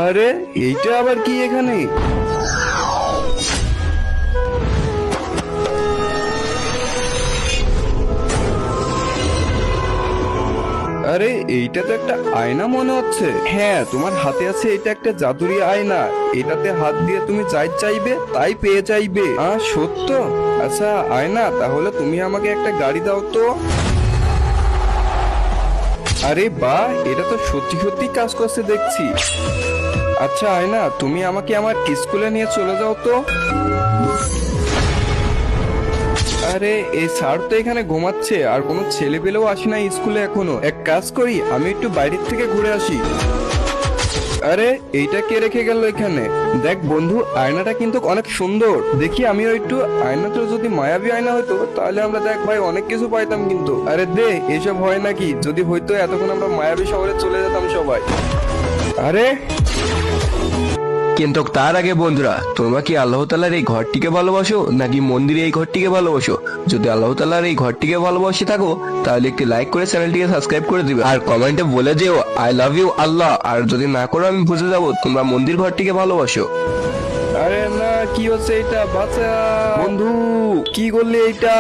আরে এইটা আবার কি এখানে? আরে এইটা তো একটা আয়না মনে হচ্ছে। হ্যাঁ, তোমার হাতে আছে এটা একটা জাদুরি আয়না। এটাতে হাত দিয়ে তুমি যাই চাইবে তাই পেয়ে যাইবে। সত্য? আচ্ছা আয়না, তাহলে তুমি আমাকে একটা গাড়ি দাও তো। আরে বাহ, এটা তো সত্যি সত্যি কাজ করছে দেখছি। আচ্ছা আয়না, তুমি আমাকে আমার স্কুলে নিয়ে চলে যাও তো। আরে এই স্যার তো এখানে ঘুমাচ্ছে, আর কোনো ছেলে পেলেও আসে না স্কুলে এখনো। এক কাজ করি, আমি একটু বাইরের থেকে ঘুরে আসি। আরে এইটা কে রেখে গেল এখানে? দেখ বন্ধু, আয়নাটা কিন্তু অনেক সুন্দর। দেখি আমিও একটু। আয়নাটা যদি মায়াবী আয়না হতো তাহলে আমরা দেখ ভাই অনেক কিছু পাইতাম কিন্তু। আরে দে, এসব হয় নাকি? যদি হইতো এতক্ষণ আমরা মায়াবী শহরে চলে যেতাম সবাই। আরে কিন্তু তার আগে বন্ধুরা, তোমরা কি আল্লাহ তাআলার এই ঘরটিকে ভালোবাসো নাকি মন্দিরে এই ঘরটিকে ভালোবাসো? যদি আল্লাহ তাআলার এই ঘরটিকে ভালোবাসে থাকো তাহলে একটি লাইক করে চ্যানেলটিকে সাবস্ক্রাইব করে দিবে, আর কমেন্টে বলে যেও আই লাভ ইউ আল্লাহ। আর যদি না করো আমি বুঝে যাবো তোমরা মন্দির ঘরটিকে ভালোবাসো। আরে না, কি হচ্ছে এটা? বাঁচা বন্ধু, কি করলি এইটা?